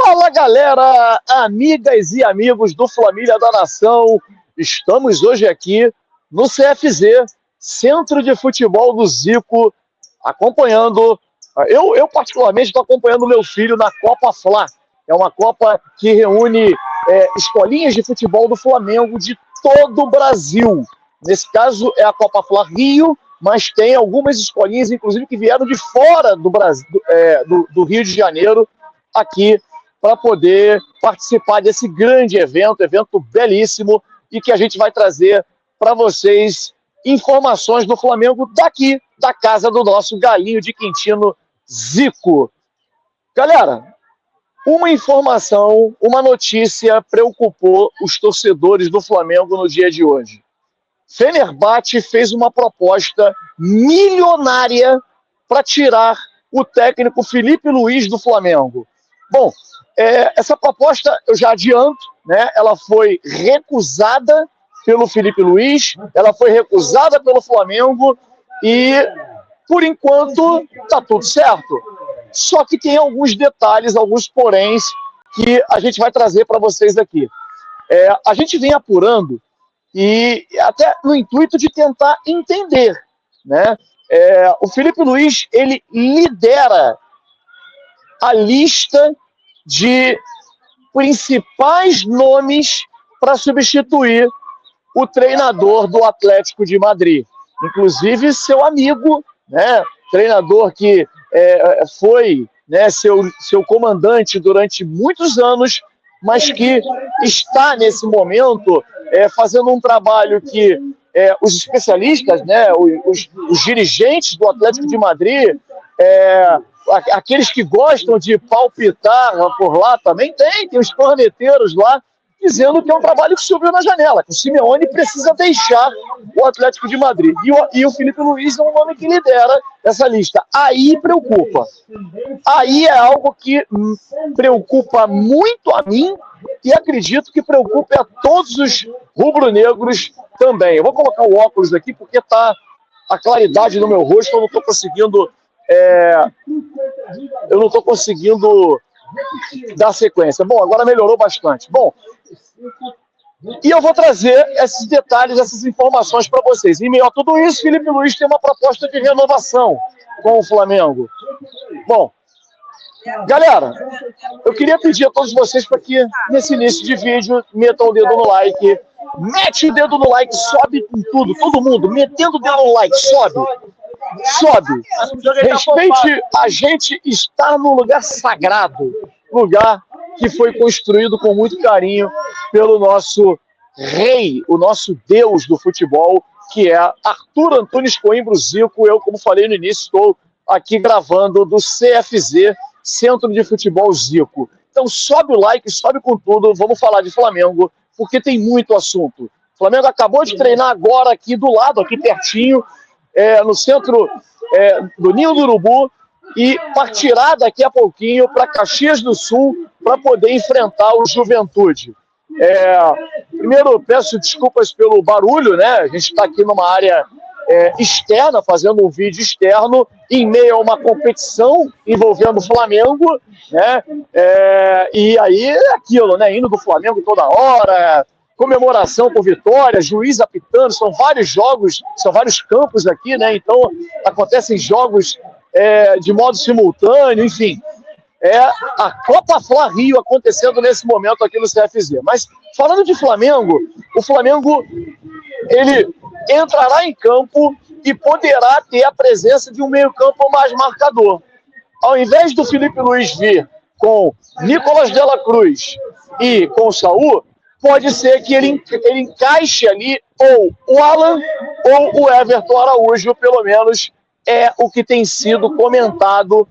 Fala, galera, amigas e amigos do Família da Nação. Estamos hoje aqui no CFZ, Centro de Futebol do Zico, acompanhando. Eu particularmente estou acompanhando meu filho na Copa Fla. É uma Copa que reúne escolinhas de futebol do Flamengo de todo o Brasil. Nesse caso é a Copa Fla Rio, mas tem algumas escolinhas, inclusive, que vieram de fora do Brasil, do Rio de Janeiro, aqui para poder participar desse grande evento belíssimo, e que a gente vai trazer para vocês informações do Flamengo daqui, da casa do nosso galinho de Quintino, Zico. Galera, uma informação, uma notícia preocupou os torcedores do Flamengo no dia de hoje. Fenerbahçe fez uma proposta milionária para tirar o técnico Filipe Luís do Flamengo. Bom, essa proposta, eu já adianto, né? Ela foi recusada pelo Filipe Luís, ela foi recusada pelo Flamengo e, por enquanto, está tudo certo. Só que tem alguns detalhes, alguns poréns, que a gente vai trazer para vocês aqui. A gente vem apurando, e até no intuito de tentar entender, né? O Filipe Luís, ele lidera a lista de principais nomes para substituir o treinador do Atlético de Madrid. Inclusive seu amigo, né? Treinador que foi, né, seu comandante durante muitos anos, mas que está nesse momento fazendo um trabalho que os especialistas, né, os dirigentes do Atlético de Madrid, aqueles que gostam de palpitar por lá também tem os corneteiros lá dizendo que é um trabalho que subiu na janela, que o Simeone precisa deixar o Atlético de Madrid. E o Filipe Luís é um nome que lidera essa lista. Aí preocupa. Aí é algo que preocupa muito a mim e acredito que preocupe a todos os rubro-negros também. Eu vou colocar o óculos aqui porque tá a claridade no meu rosto, eu não estou conseguindo dar sequência. Bom, agora melhorou bastante. Bom, e eu vou trazer esses detalhes, essas informações para vocês. Em meio a tudo isso, Filipe Luís tem uma proposta de renovação com o Flamengo. Bom, galera, eu queria pedir a todos vocês para que, nesse início de vídeo, metam o dedo no like. Mete o dedo no like, sobe com tudo, todo mundo, metendo o dedo no like, sobe. Respeite, a gente está num lugar sagrado, lugar que foi construído com muito carinho pelo nosso rei, o nosso deus do futebol, que é Arthur Antunes Coimbra Zico. Eu, como falei no início, estou aqui gravando do CFZ, Centro de Futebol Zico. Então sobe o like, sobe com tudo, vamos falar de Flamengo, porque tem muito assunto. O Flamengo acabou de treinar agora aqui do lado, aqui pertinho, no centro do Ninho do Urubu, e partirá daqui a pouquinho para Caxias do Sul para poder enfrentar o Juventude. Primeiro, peço desculpas pelo barulho, né? A gente está aqui numa área externa, fazendo um vídeo externo, em meio a uma competição envolvendo o Flamengo, né? E aí é aquilo, né? Hino do Flamengo toda hora, comemoração por vitória, juiz apitando, são vários jogos, são vários campos aqui, né? Então acontecem jogos de modo simultâneo, enfim. A Copa Fla Rio acontecendo nesse momento aqui no CFZ. Mas falando de Flamengo, o Flamengo ele entrará em campo e poderá ter a presença de um meio-campo mais marcador. Ao invés do Filipe Luís vir com Nicolas de la Cruz e com o Saúl, pode ser que ele encaixe ali ou o Alan ou o Everton Araújo, pelo menos é o que tem sido comentado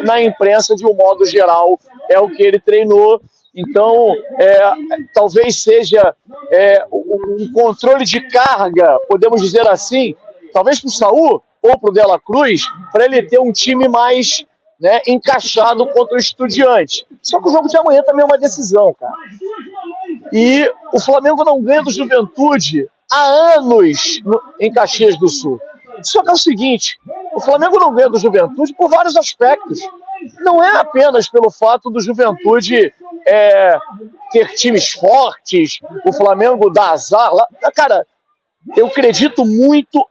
na imprensa de um modo geral, é o que ele treinou. Então, talvez seja um controle de carga, podemos dizer assim, talvez para o Saúl ou para o de la Cruz, para ele ter um time mais, né, encaixado contra o Estudiantes. Só que o jogo de amanhã também é uma decisão, cara. E o Flamengo não ganha do Juventude há anos em Caxias do Sul. Só que é o seguinte, o Flamengo não ganha do Juventude por vários aspectos. não é apenas pelo fato do Juventude ter times fortes, o Flamengo dar azar. Cara, eu acredito muito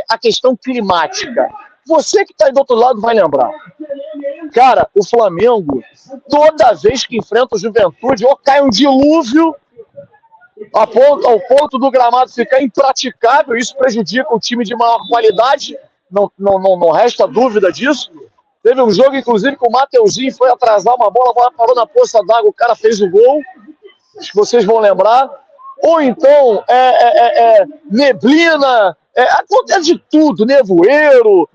a questão climática. Você que está aí do outro lado vai lembrar. Cara, o Flamengo, toda vez que enfrenta o Juventude, ou cai um dilúvio ao ponto do gramado ficar impraticável, isso prejudica o time de maior qualidade, não resta dúvida disso. Teve um jogo, inclusive, que o Mateuzinho foi atrasar uma bola, a bola parou na poça d'água, o cara fez o gol, acho que vocês vão lembrar. Ou então, neblina, acontece de tudo, nevoeiro,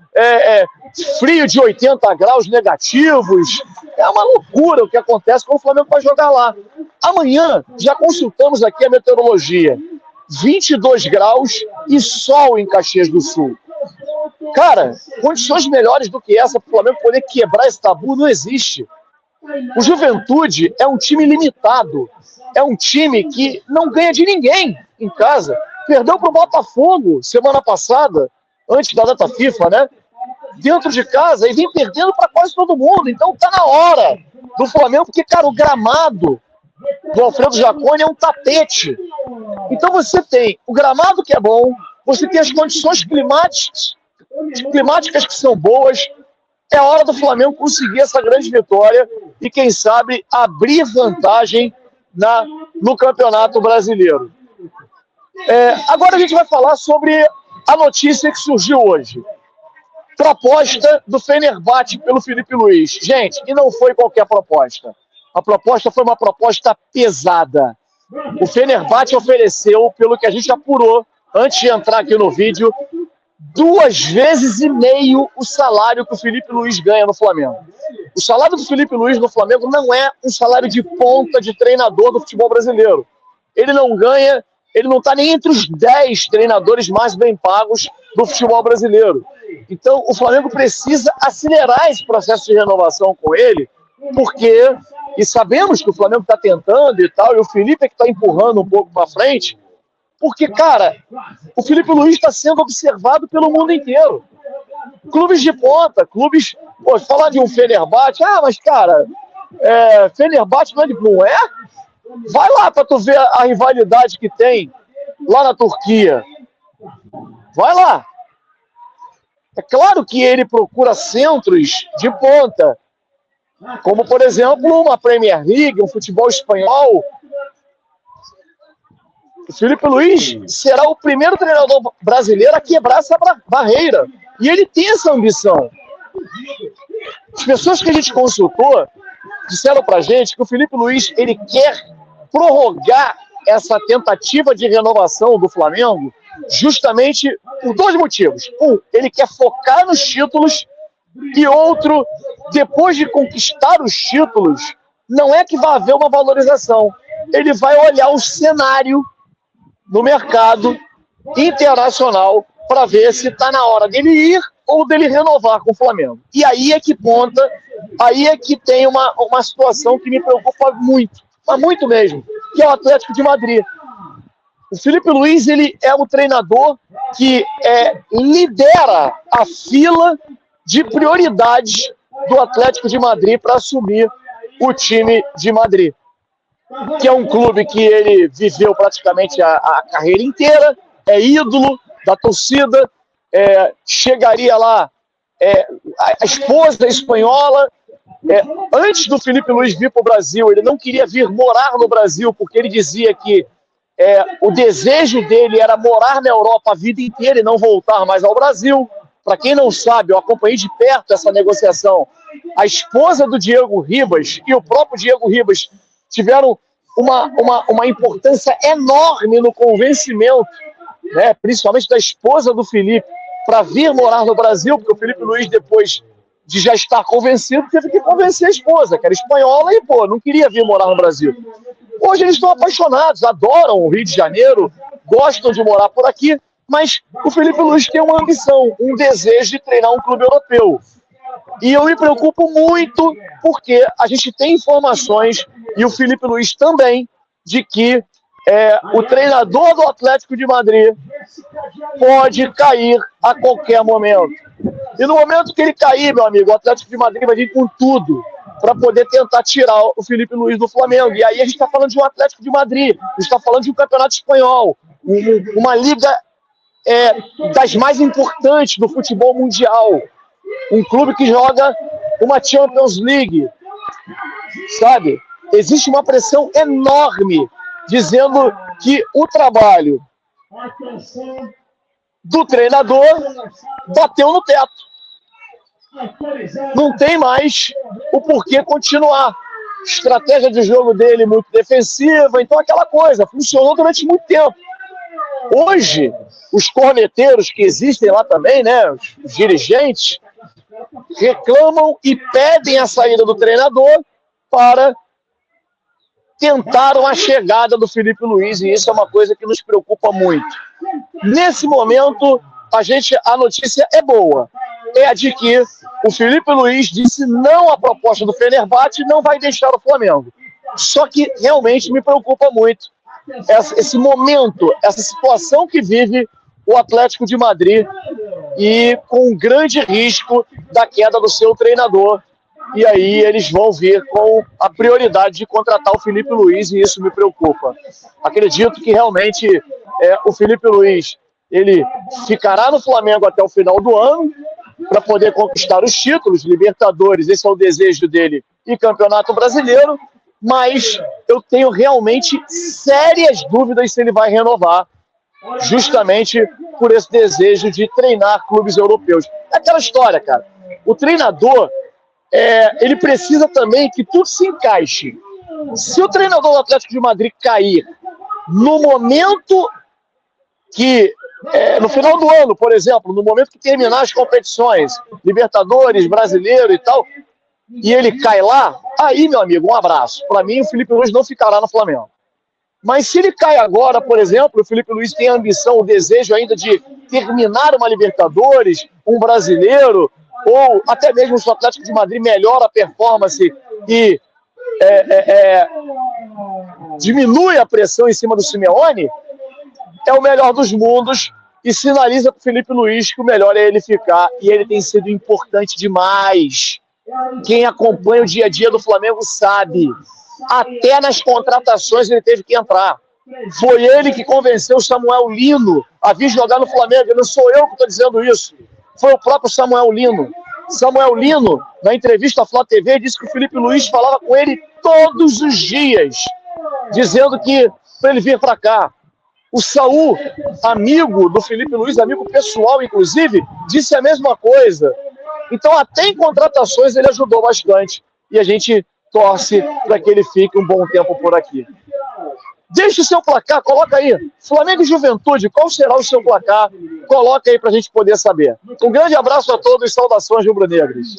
frio de 80 graus negativos. É uma loucura o que acontece quando o Flamengo vai jogar lá. Amanhã, já consultamos aqui a meteorologia. 22 graus e sol em Caxias do Sul. Cara, condições melhores do que essa para o Flamengo poder quebrar esse tabu não existe. O Juventude é um time limitado. É um time que não ganha de ninguém em casa. Perdeu para o Botafogo semana passada, antes da data FIFA, né? Dentro de casa e vem perdendo para quase todo mundo. Então tá na hora do Flamengo, porque, cara, o gramado do Alfredo Jaconi é um tapete. Então você tem o gramado que é bom, você tem as condições climáticas que são boas. É hora do Flamengo conseguir essa grande vitória e, quem sabe, abrir vantagem no Campeonato Brasileiro. Agora a gente vai falar sobre a notícia que surgiu hoje. Proposta do Fenerbahçe pelo Felipe Luiz. Gente, e não foi qualquer proposta. A proposta foi uma proposta pesada. O Fenerbahçe ofereceu, pelo que a gente apurou antes de entrar aqui no vídeo, 2,5 vezes o salário que o Felipe Luiz ganha no Flamengo. O salário do Felipe Luiz no Flamengo não é um salário de ponta de treinador do futebol brasileiro. Ele não ganha, ele não está nem entre os 10 treinadores mais bem pagos do futebol brasileiro. Então, o Flamengo precisa acelerar esse processo de renovação com ele, porque, e sabemos que o Flamengo está tentando e tal, e o Felipe é que está empurrando um pouco para frente, porque, cara, o Felipe Luiz está sendo observado pelo mundo inteiro. Clubes de ponta, clubes... Pô, falar de um Fenerbahçe... mas, cara, Fenerbahçe não é? Vai lá para tu ver a rivalidade que tem lá na Turquia. Vai lá. É claro que ele procura centros de ponta, como, por exemplo, uma Premier League, um futebol espanhol. O Felipe Luiz será o primeiro treinador brasileiro a quebrar essa barreira. E ele tem essa ambição. As pessoas que a gente consultou disseram pra gente que o Felipe Luiz ele quer prorrogar essa tentativa de renovação do Flamengo justamente por 2 motivos. Um, ele quer focar nos títulos, e outro, depois de conquistar os títulos, não é que vai haver uma valorização. Ele vai olhar o cenário no mercado internacional para ver se está na hora dele ir ou dele renovar com o Flamengo. E aí é que ponta, aí é que tem uma situação que me preocupa muito, mas muito mesmo, que é o Atlético de Madrid. O Felipe Luiz ele é o treinador que lidera a fila de prioridades do Atlético de Madrid para assumir o time de Madrid, que é um clube que ele viveu praticamente a carreira inteira, é ídolo da torcida, chegaria lá a esposa espanhola. Antes do Felipe Luiz vir para o Brasil, ele não queria vir morar no Brasil, porque ele dizia que o desejo dele era morar na Europa a vida inteira e não voltar mais ao Brasil. Para quem não sabe, eu acompanhei de perto essa negociação. A esposa do Diego Ribas e o próprio Diego Ribas tiveram uma importância enorme no convencimento, né, principalmente da esposa do Felipe, para vir morar no Brasil, porque o Felipe Luiz, depois de já estar convencido, teve que convencer a esposa, que era espanhola, e não queria vir morar no Brasil. Hoje eles estão apaixonados, adoram o Rio de Janeiro, gostam de morar por aqui, mas o Felipe Luiz tem uma ambição, um desejo de treinar um clube europeu. E eu me preocupo muito porque a gente tem informações, e o Felipe Luiz também, de que o treinador do Atlético de Madrid pode cair a qualquer momento. E no momento que ele cair, meu amigo, o Atlético de Madrid vai vir com tudo para poder tentar tirar o Felipe Luís do Flamengo. E aí a gente está falando de um Atlético de Madrid, a gente está falando de um campeonato espanhol, uma liga das mais importantes do futebol mundial. Um clube que joga uma Champions League, sabe? Existe uma pressão enorme dizendo que o trabalho do treinador bateu no teto. Não tem mais o porquê continuar. Estratégia de jogo dele muito defensiva, então aquela coisa, funcionou durante muito tempo. Hoje, os corneteiros que existem lá também, né, os dirigentes, reclamam e pedem a saída do treinador para tentar uma chegada do Felipe Luís, e isso é uma coisa que nos preocupa muito. Nesse momento, a notícia é boa. É a de que o Felipe Luís disse não à proposta do Fenerbahçe e não vai deixar o Flamengo. Só que realmente me preocupa muito esse momento, essa situação que vive o Atlético de Madrid e com um grande risco da queda do seu treinador. E aí eles vão vir com a prioridade de contratar o Felipe Luís, e isso me preocupa. Acredito que realmente o Felipe Luís ele ficará no Flamengo até o final do ano para poder conquistar os títulos, Libertadores, esse é o desejo dele, e Campeonato Brasileiro, mas eu tenho realmente sérias dúvidas se ele vai renovar, justamente por esse desejo de treinar clubes europeus. É aquela história, cara. O treinador, ele precisa também que tudo se encaixe. Se o treinador do Atlético de Madrid cair no momento que, no final do ano, por exemplo, no momento que terminar as competições, Libertadores, Brasileiro e tal, e ele cai lá, aí, meu amigo, um abraço. Para mim, o Felipe Luís não ficará no Flamengo. Mas se ele cai agora, por exemplo, o Felipe Luís tem a ambição, o desejo ainda de terminar uma Libertadores, um Brasileiro, ou até mesmo se o Atlético de Madrid melhora a performance e diminui a pressão em cima do Simeone, é o melhor dos mundos e sinaliza para o Felipe Luís que o melhor é ele ficar, e ele tem sido importante demais. Quem acompanha o dia a dia do Flamengo sabe, até nas contratações ele teve que entrar. Foi ele que convenceu o Samuel Lino a vir jogar no Flamengo. Não sou eu que estou dizendo isso, foi o próprio Samuel Lino. Samuel Lino, na entrevista à Flá TV, disse que o Felipe Luís falava com ele todos os dias, dizendo que para ele vir para cá. O Saul, amigo do Felipe Luís, amigo pessoal, inclusive, disse a mesma coisa. Então, até em contratações, ele ajudou bastante. E a gente torce para que ele fique um bom tempo por aqui. Deixe o seu placar, coloca aí. Flamengo e Juventude, qual será o seu placar? Coloca aí para a gente poder saber. Um grande abraço a todos e saudações rubro-negras.